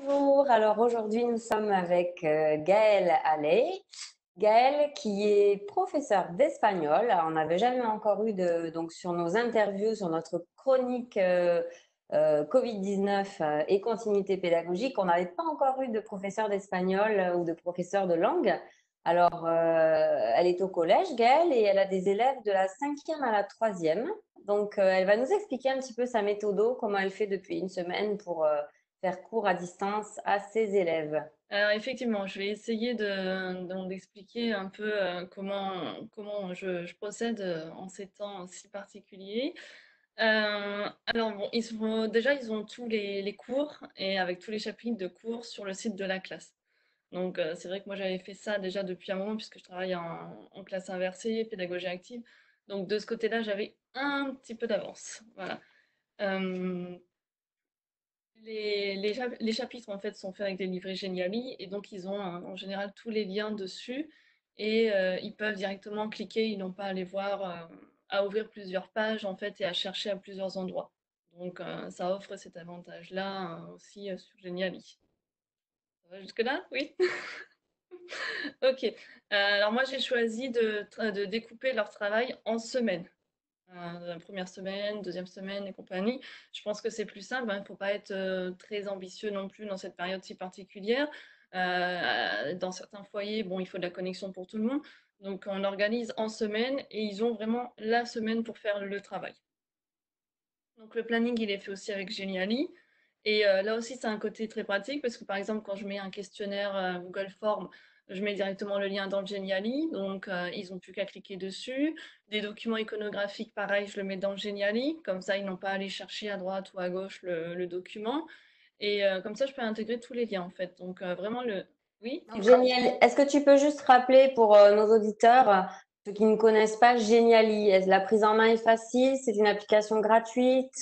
Bonjour, alors aujourd'hui nous sommes avec Gaëlle Allais. Gaëlle qui est professeure d'espagnol. Alors, on n'avait jamais encore eu donc sur nos interviews, sur notre chronique Covid-19 et continuité pédagogique, on n'avait pas encore eu de professeur d'espagnol ou de professeur de langue. Alors, elle est au collège, Gaëlle, et elle a des élèves de la cinquième à la troisième. Donc, elle va nous expliquer un petit peu sa méthode, comment elle fait depuis une semaine pour faire cours à distance à ses élèves. Alors effectivement, je vais essayer d'expliquer un peu comment je procède en ces temps si particuliers. Alors bon, déjà ils ont tous les cours et avec tous les chapitres de cours sur le site de la classe. Donc c'est vrai que moi j'avais fait ça déjà depuis un moment puisque je travaille en classe inversée, pédagogie active. Donc de ce côté-là, j'avais un petit peu d'avance. Voilà. Euh, les chapitres en fait sont faits avec des livrets Geniali et donc ils ont en général tous les liens dessus et ils peuvent directement cliquer, ils n'ont pas à aller voir, à ouvrir plusieurs pages en fait et à chercher à plusieurs endroits. Donc ça offre cet avantage-là aussi sur Geniali. Ça va jusque-là? Oui? Ok. Alors moi j'ai choisi de découper leur travail en semaines. La première semaine, deuxième semaine et compagnie. Je pense que c'est plus simple, hein, il ne faut pas être très ambitieux non plus dans cette période si particulière. Dans certains foyers, bon, il faut de la connexion pour tout le monde. Donc on organise en semaine et ils ont vraiment la semaine pour faire le travail. Donc le planning, il est fait aussi avec Geniali. Et là aussi, c'est un côté très pratique parce que par exemple, quand je mets un questionnaire Google Form, je mets directement le lien dans le Geniali. Donc, ils n'ont plus qu'à cliquer dessus. Des documents iconographiques, pareil, je le mets dans le Geniali. Comme ça, ils n'ont pas à aller chercher à droite ou à gauche le document. Et comme ça, je peux intégrer tous les liens en fait. Donc, vraiment, le. Oui? Donc, Génial. Est-ce que tu peux juste rappeler pour nos auditeurs, ceux qui ne connaissent pas Geniali, la prise en main est facile, c'est une application gratuite?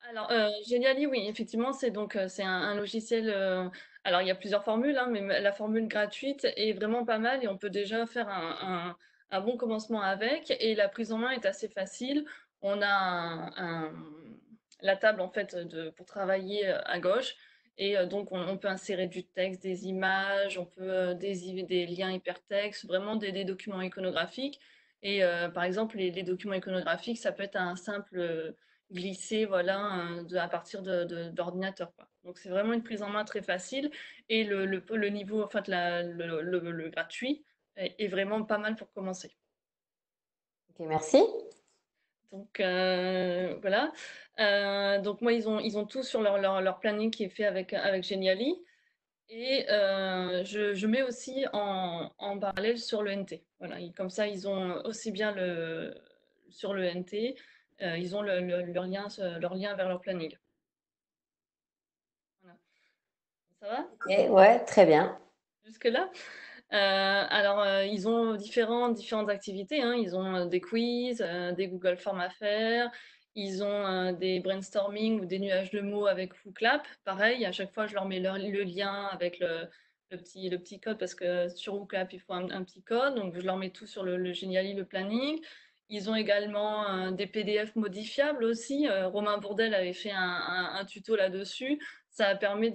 Alors, Geniali, oui, effectivement, c'est un logiciel. Alors, il y a plusieurs formules, hein, mais la formule gratuite est vraiment pas mal et on peut déjà faire un bon commencement avec. Et la prise en main est assez facile. On a la table en fait pour travailler à gauche. Et donc, on peut insérer du texte, des images, on peut des liens hypertextes, vraiment des documents iconographiques. Et par exemple, les documents iconographiques, ça peut être un simple glisser voilà, à partir d'ordinateur, quoi. Donc c'est vraiment une prise en main très facile et le niveau, en fait, le gratuit est vraiment pas mal pour commencer. Ok, merci. Donc voilà. Donc moi, ils ont tout sur leur planning qui est fait avec Geniali. Et je mets aussi en parallèle sur le NT. Voilà, comme ça, ils ont aussi bien sur le NT, ils ont leur lien vers leur planning. Voilà. Ça va? Ok, ouais, très bien. Jusque-là? Alors, ils ont différentes activités, hein. Ils ont des quiz, des Google Forms à faire. Ils ont des brainstorming ou des nuages de mots avec WooClap. Pareil, à chaque fois, je leur mets le lien avec le petit code parce que sur WooClap, il faut un petit code. Donc, je leur mets tout sur le Geniali, le planning. Ils ont également des PDF modifiables aussi. Romain Bourdel avait fait un tuto là-dessus. Ça permet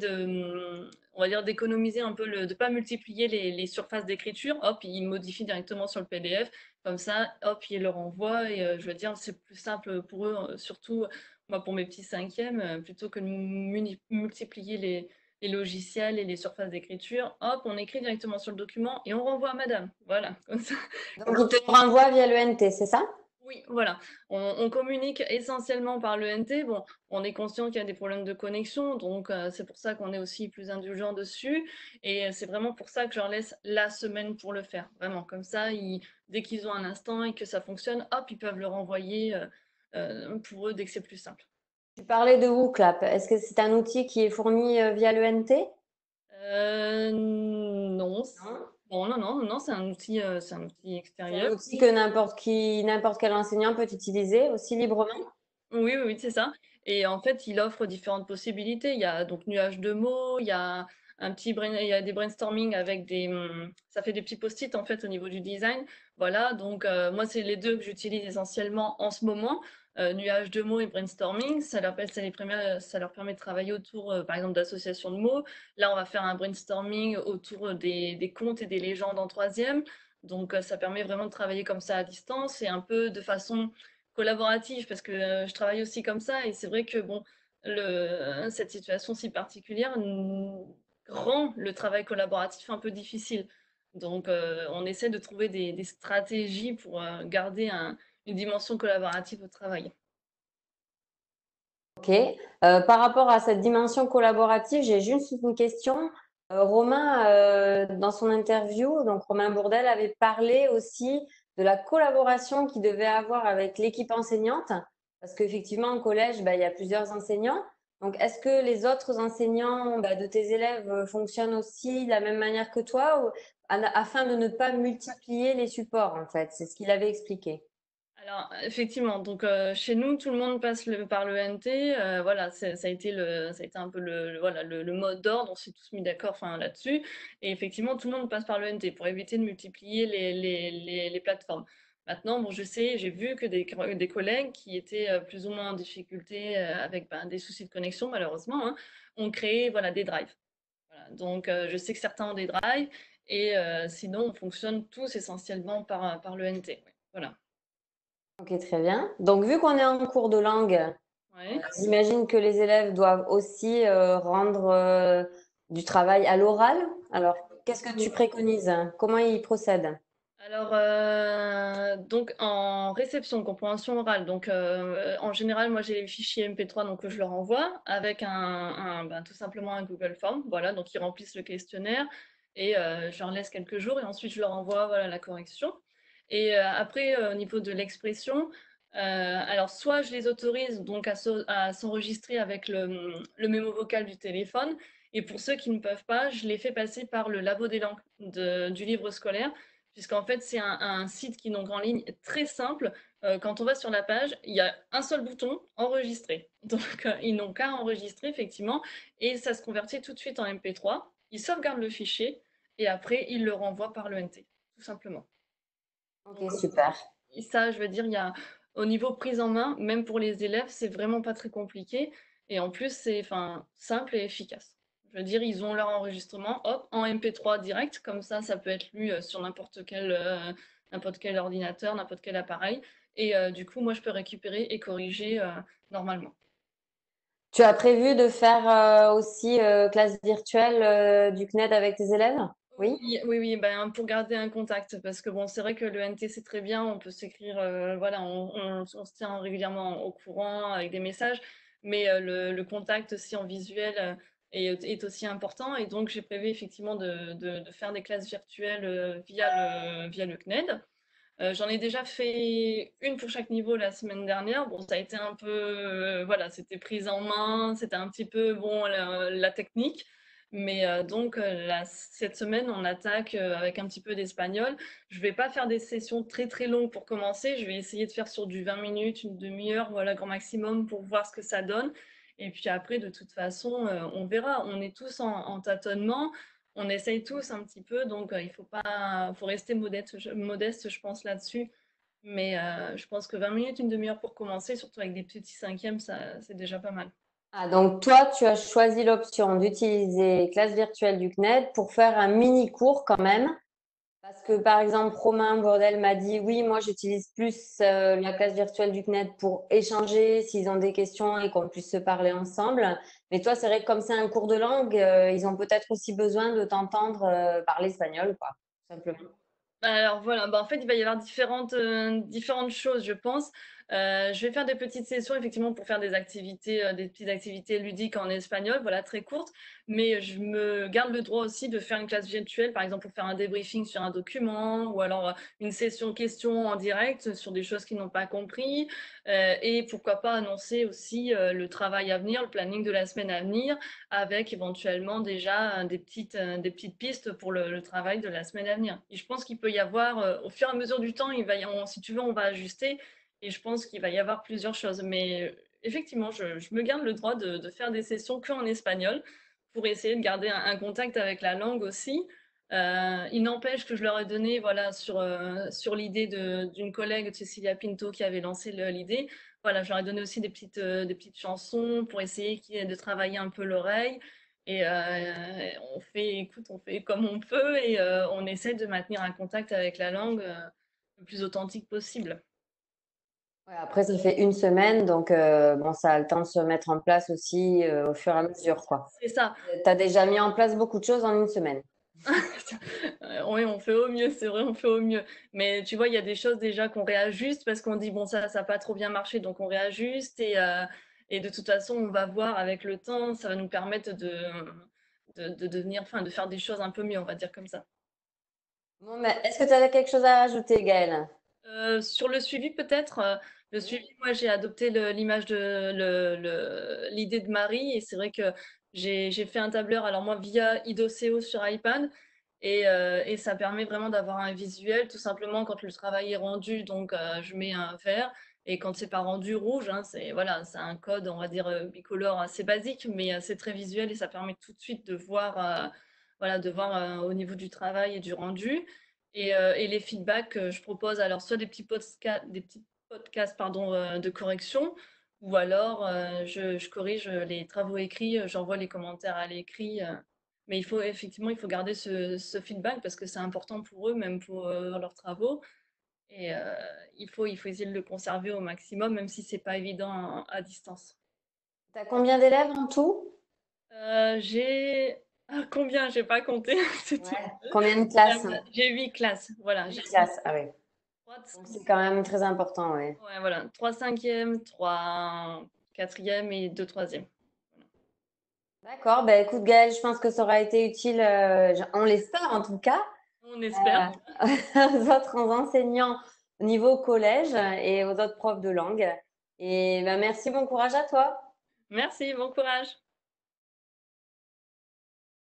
on va dire, d'économiser un peu, de pas multiplier les surfaces d'écriture. Hop, ils modifient directement sur le PDF. Comme ça, hop, ils le renvoient. Et je veux dire, c'est plus simple pour eux, surtout moi pour mes petits cinquièmes, plutôt que de multiplier les logiciels et les surfaces d'écriture. Hop, on écrit directement sur le document et on renvoie à madame. Voilà, comme ça. Donc, il te renvoie via le NT, c'est ça? Oui, voilà. On communique essentiellement par le NT. Bon, on est conscient qu'il y a des problèmes de connexion, donc c'est pour ça qu'on est aussi plus indulgent dessus. Et c'est vraiment pour ça que je leur laisse la semaine pour le faire. Vraiment, comme ça, dès qu'ils ont un instant et que ça fonctionne, hop, ils peuvent le renvoyer pour eux dès que c'est plus simple. Tu parlais de WooClap. Est-ce que c'est un outil qui est fourni via le NT? Non, Non. bon, non, non, non, c'est un outil C'est un extérieur. outil que n'importe quel enseignant peut utiliser aussi librement. Oui, oui, oui, c'est ça. Et en fait, il offre différentes possibilités. Il y a donc nuage de mots, il y a des brainstorming avec ça fait des petits post-it en fait au niveau du design. Voilà, donc moi c'est les deux que j'utilise essentiellement en ce moment. nuage de mots et brainstorming. Ça leur permet de travailler autour, par exemple, d'associations de mots. Là, on va faire un brainstorming autour des contes et des légendes en troisième. Donc, ça permet vraiment de travailler comme ça à distance et un peu de façon collaborative parce que je travaille aussi comme ça et c'est vrai que bon, cette situation si particulière rend le travail collaboratif un peu difficile. Donc, on essaie de trouver des stratégies pour garder une dimension collaborative au travail. Ok. Par rapport à cette dimension collaborative, j'ai juste une question. Romain, dans son interview, donc Romain Bourdelle avait parlé aussi de la collaboration qu'il devait avoir avec l'équipe enseignante, parce qu'effectivement, au collège, bah, il y a plusieurs enseignants. Donc, est-ce que les autres enseignants, bah, de tes élèves fonctionnent aussi de la même manière que toi, afin de ne pas multiplier les supports, en fait? C'est ce qu'il avait expliqué. Alors, effectivement, donc chez nous, tout le monde passe par le NT. Voilà, ça a été un peu voilà, le mode d'ordre. On s'est tous mis d'accord enfin, là-dessus. Et effectivement, tout le monde passe par le NT pour éviter de multiplier les plateformes. Maintenant, bon, je sais, j'ai vu que des collègues qui étaient plus ou moins en difficulté avec ben, des soucis de connexion, malheureusement, hein, ont créé voilà, des drives. Voilà. Donc, je sais que certains ont des drives et sinon, on fonctionne tous essentiellement par le NT. Ouais. Voilà. Ok, très bien. Donc, vu qu'on est en cours de langue, Ouais. j'imagine que les élèves doivent aussi rendre du travail à l'oral. Alors, qu'est-ce que tu préconises? Comment ils procèdent? Alors, donc en réception, compréhension orale, donc en général, moi j'ai les fichiers MP3 donc que je leur envoie avec ben, tout simplement un Google Form, voilà, donc ils remplissent le questionnaire et je leur laisse quelques jours et ensuite je leur envoie voilà, la correction. Et après, au niveau de l'expression, alors soit je les autorise donc à s'enregistrer avec le mémo vocal du téléphone et pour ceux qui ne peuvent pas, je les fais passer par le labo des langues du livre scolaire puisqu'en fait, c'est un site qui est donc en ligne très simple. Quand on va sur la page, il y a un seul bouton, enregistrer. Donc, ils n'ont qu'à enregistrer, effectivement, et ça se convertit tout de suite en MP3. Ils sauvegardent le fichier, et après, ils le renvoient par le NT, tout simplement. Ok, Donc, super. et ça, je veux dire, il y a, au niveau prise en main, même pour les élèves, c'est vraiment pas très compliqué. Et en plus, c'est enfin, simple et efficace. Je veux dire, ils ont leur enregistrement, hop, en MP3 direct, comme ça peut être lu sur n'importe quel ordinateur, n'importe quel appareil. Et du coup, moi, je peux récupérer et corriger normalement. Tu as prévu de faire aussi classe virtuelle du CNED avec tes élèves? Oui? Oui, oui, oui, ben, pour garder un contact, parce que bon, c'est vrai que le NT, c'est très bien, on peut s'écrire, voilà, on se tient régulièrement au courant avec des messages, mais le contact aussi en visuel est aussi important, et donc j'ai prévu effectivement de faire des classes virtuelles via le CNED. J'en ai déjà fait une pour chaque niveau la semaine dernière. Bon, ça a été un peu, voilà, c'était prise en main, c'était un petit peu, bon, la technique. Mais donc, cette semaine, on attaque avec un petit peu d'espagnol. Je vais pas faire des sessions très très longues pour commencer. Je vais essayer de faire sur du 20 minutes, une demi-heure, voilà, grand maximum pour voir ce que ça donne. Et puis après, de toute façon, on verra. On est tous en tâtonnement. On essaye tous un petit peu, donc il faut rester modeste, je pense, là-dessus. Mais je pense que 20 minutes, une demi-heure pour commencer, surtout avec des petits cinquièmes, ça, c'est déjà pas mal. Ah, donc toi, tu as choisi l'option d'utiliser classe virtuelle du CNED pour faire un mini cours quand même. Parce que par exemple, Romain Bourdelle m'a dit, oui, moi j'utilise plus la classe virtuelle du CNED pour échanger s'ils ont des questions et qu'on puisse se parler ensemble. Mais toi, c'est vrai que comme c'est un cours de langue, ils ont peut-être aussi besoin de t'entendre parler espagnol, quoi, tout simplement. Alors voilà, bah, en fait, il va y avoir différentes choses, je pense. Je vais faire des petites sessions, effectivement, pour faire des petites activités ludiques en espagnol, voilà, très courtes. Mais je me garde le droit aussi de faire une classe virtuelle, par exemple, pour faire un débriefing sur un document, ou alors une session questions en direct sur des choses qu'ils n'ont pas compris. Et pourquoi pas annoncer aussi le travail à venir, le planning de la semaine à venir, avec éventuellement déjà des petites pistes pour le travail de la semaine à venir. Et je pense qu'il peut y avoir, au fur et à mesure du temps, si tu veux, on va ajuster. Et je pense qu'il va y avoir plusieurs choses. Mais effectivement, je me garde le droit de faire des sessions que en espagnol pour essayer de garder un contact avec la langue aussi. Il n'empêche que je leur ai donné, voilà, sur l'idée d'une collègue, Cecilia Pinto, qui avait lancé l'idée, voilà, je leur ai donné aussi des petites chansons pour essayer de travailler un peu l'oreille. Et écoute, on fait comme on peut et on essaie de maintenir un contact avec la langue le plus authentique possible. Ouais, après, ça fait une semaine, donc bon, ça a le temps de se mettre en place aussi au fur et à mesure, quoi. C'est ça. Tu as déjà mis en place beaucoup de choses en une semaine. Oui, on fait au mieux, c'est vrai, on fait au mieux. Mais tu vois, il y a des choses déjà qu'on réajuste parce qu'on dit, bon, ça n'a pas trop bien marché, donc on réajuste. Et de toute façon, on va voir avec le temps, ça va nous permettre de devenir, enfin, de faire des choses un peu mieux, on va dire comme ça. Bon, mais est-ce que tu avais quelque chose à ajouter, Gaëlle? Sur le suivi peut-être, le suivi, moi j'ai adopté l'image l'idée de Marie et c'est vrai que j'ai fait un tableur, alors moi via Idoceo sur iPad et ça permet vraiment d'avoir un visuel tout simplement quand le travail est rendu, donc je mets un vert et quand c'est pas rendu rouge, hein, c'est voilà, c'est un code on va dire bicolore assez basique mais c'est très visuel et ça permet tout de suite de voir voilà, de voir au niveau du travail et du rendu. Et les feedbacks, je propose alors soit des petits podcasts pardon, de correction, ou alors je corrige les travaux écrits, j'envoie les commentaires à l'écrit. Mais il faut effectivement, il faut garder ce feedback parce que c'est important pour eux, même pour leurs travaux. Et il faut essayer de le conserver au maximum, même si c'est pas évident à distance. Tu as combien d'élèves en tout? J'ai combien? J'ai pas compté. C'était Ouais. Combien de classes? j'ai 8 classes. Voilà, j'ai 8 classes. Ah oui. trois. Donc c'est quand même très important, ouais. Ouais, voilà, 3 cinquièmes, 3 quatrièmes et 2 troisièmes. D'accord. Ben écoute, Gaëlle, je pense que ça aura été utile, on l'espère en tout cas, On espère. aux autres enseignants au niveau collège et aux autres profs de langue. Et ben merci, bon courage à toi. Merci, bon courage.